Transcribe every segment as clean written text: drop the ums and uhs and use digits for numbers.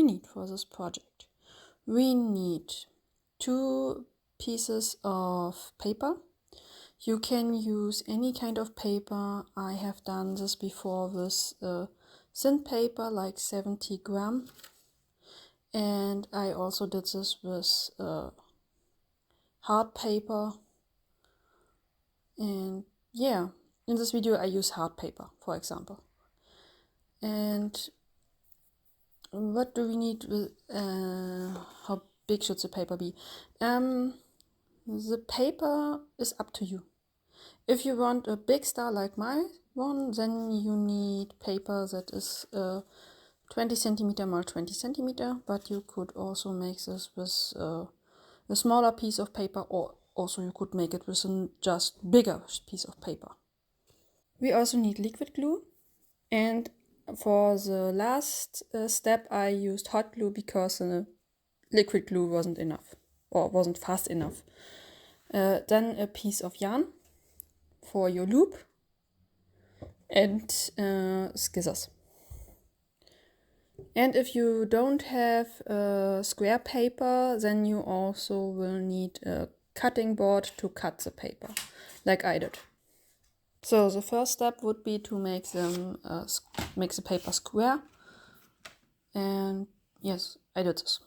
we need for this project? We need 2 pieces of paper. You can use any kind of paper. I have done this before with thin paper, like 70 gram. And I also did this with hard paper. And yeah, in this video I use hard paper, for example. And what do we need with, how big should the paper be? The paper is up to you. If you want a big star like my one, then you need paper that is 20 centimeter by 20 centimeter, but you could also make this with a smaller piece of paper, or also you could make it with a just bigger piece of paper. We also need liquid glue, and for the last step I used hot glue because liquid glue wasn't enough, or wasn't fast enough. Then a piece of yarn for your loop, and scissors. And if you don't have square paper, then you also will need a cutting board to cut the paper, like I did. So the first step would be to make the paper square, and yes, I did this.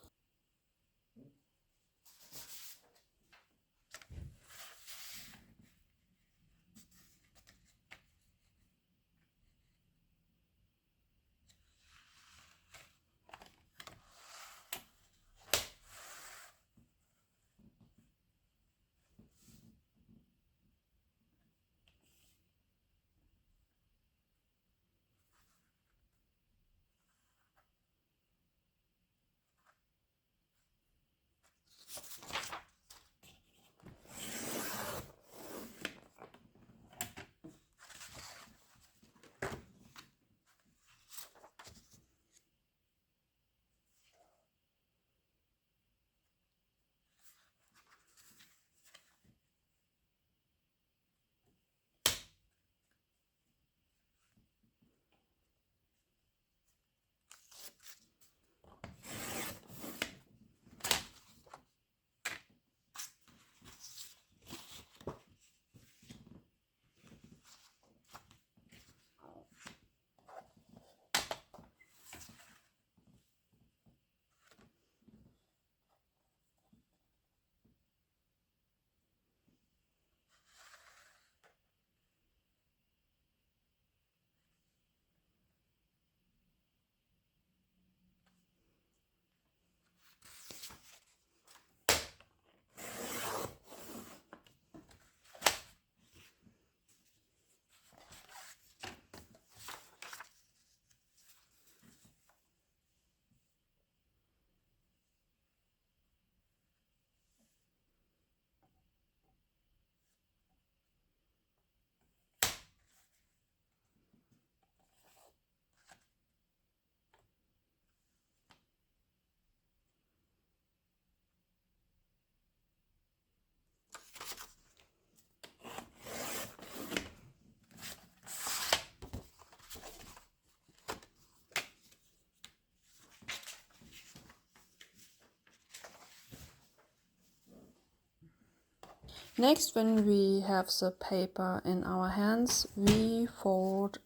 Next, when we have the paper in our hands, we fold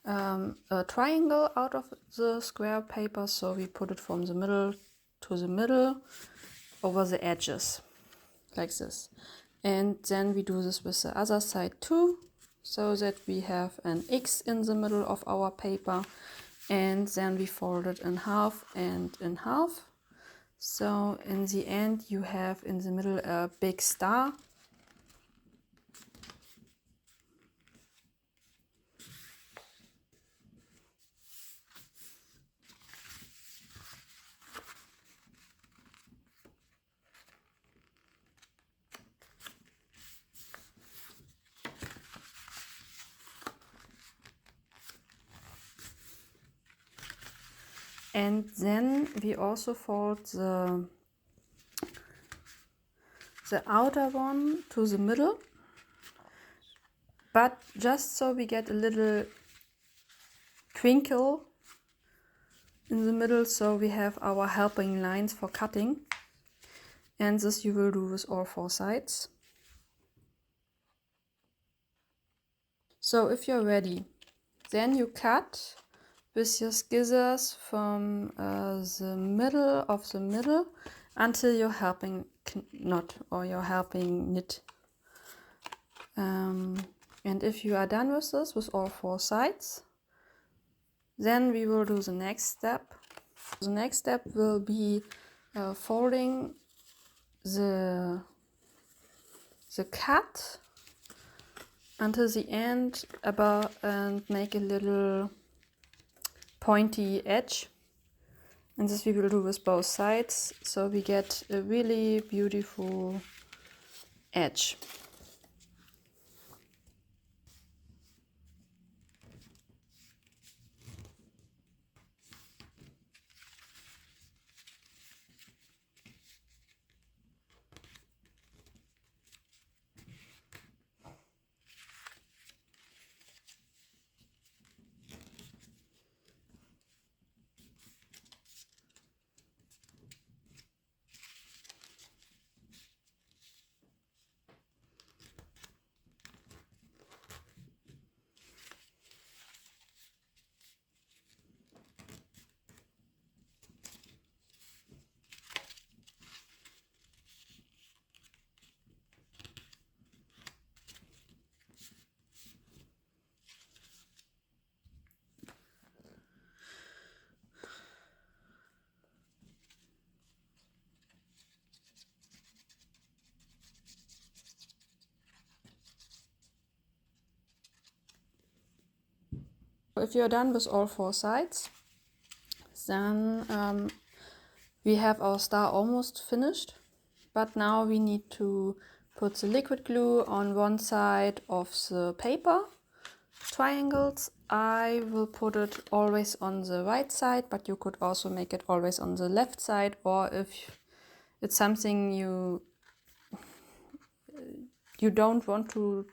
a triangle out of the square paper, so we put it from the middle to the middle over the edges, like this. And then we do this with the other side too, so that we have an X in the middle of our paper, and then we fold it in half and in half. So in the end you have in the middle a big star. And then we also fold the outer one to the middle, but just so we get a little twinkle in the middle, so we have our helping lines for cutting. And this you will do with all 4 sides. So if you're ready, then you cut with your scissors from the middle of the middle until your helping knot or your helping knit. And if you are done with this, with all 4 sides, then we will do the next step. The next step will be folding the cut until the end above and make a little pointy edge. And this we will do with both sides, so we get a really beautiful edge. If you're done with all 4 sides, then we have our star almost finished, but now we need to put the liquid glue on one side of the paper, triangles. I will put it always on the right side, but you could also make it always on the left side, or if it's something you don't want to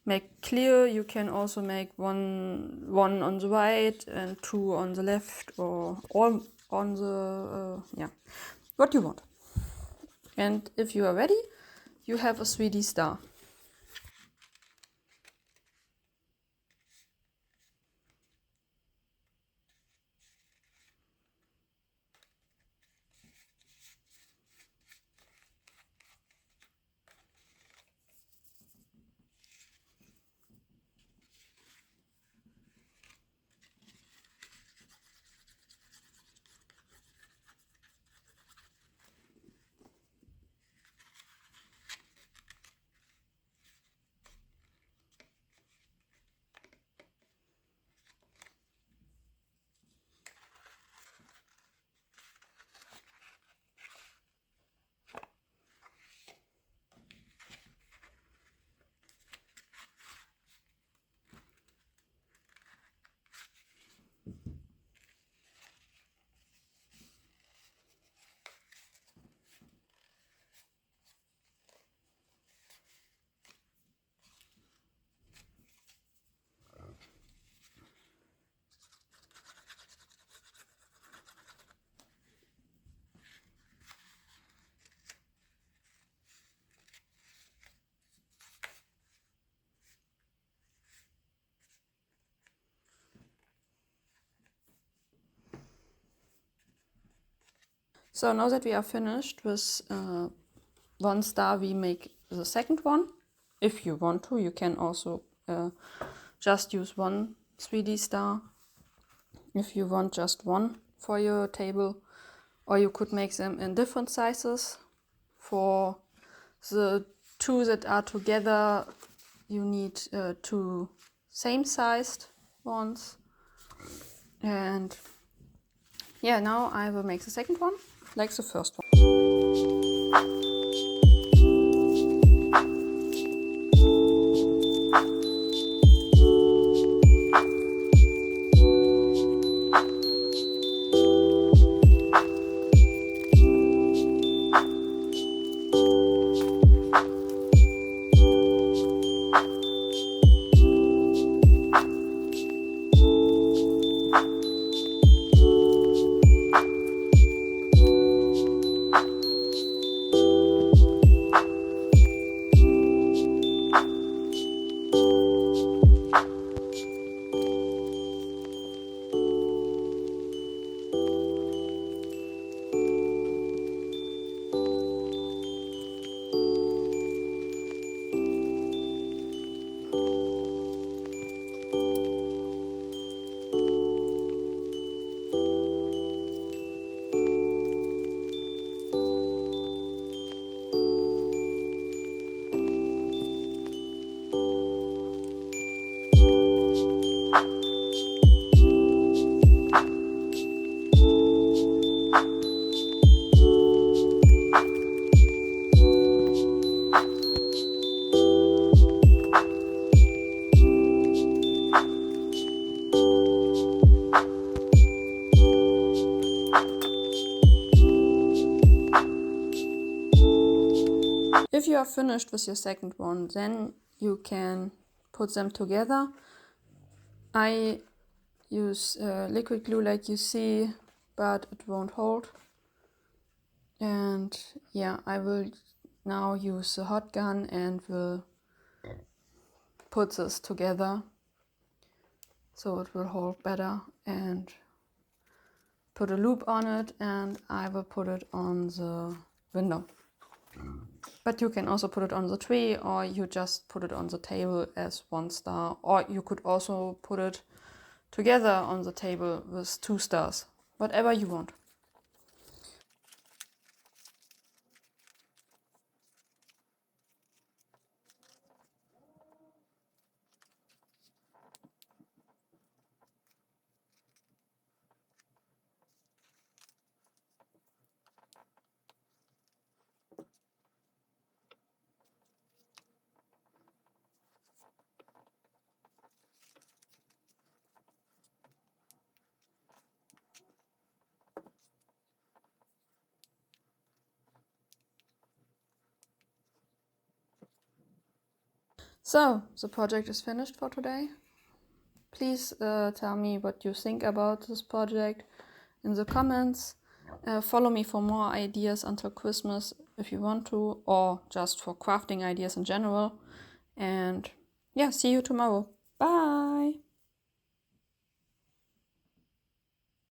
make clear, you can also make one on the right and 2 on the left, or all on the what you want. And if you are ready, you have a 3D star. So now that we are finished with one star, we make the second one. If you want to, you can also just use one 3D star if you want just one for your table, or you could make them in different sizes. For the 2 that are together, you need 2 same sized ones. And yeah, now I will make the second one like the first one. finished with your second one, then you can put them together. I use liquid glue like you see, but it won't hold. And yeah, I will now use the hot gun and will put this together so it will hold better, and put a loop on it, and I will put it on the window. But you can also put it on the tree, or you just put it on the table as one star, or you could also put it together on the table with 2 stars, whatever you want. So, the project is finished for today. Please tell me what you think about this project in the comments. Follow me for more ideas until Christmas if you want to, or just for crafting ideas in general. And yeah, see you tomorrow. Bye!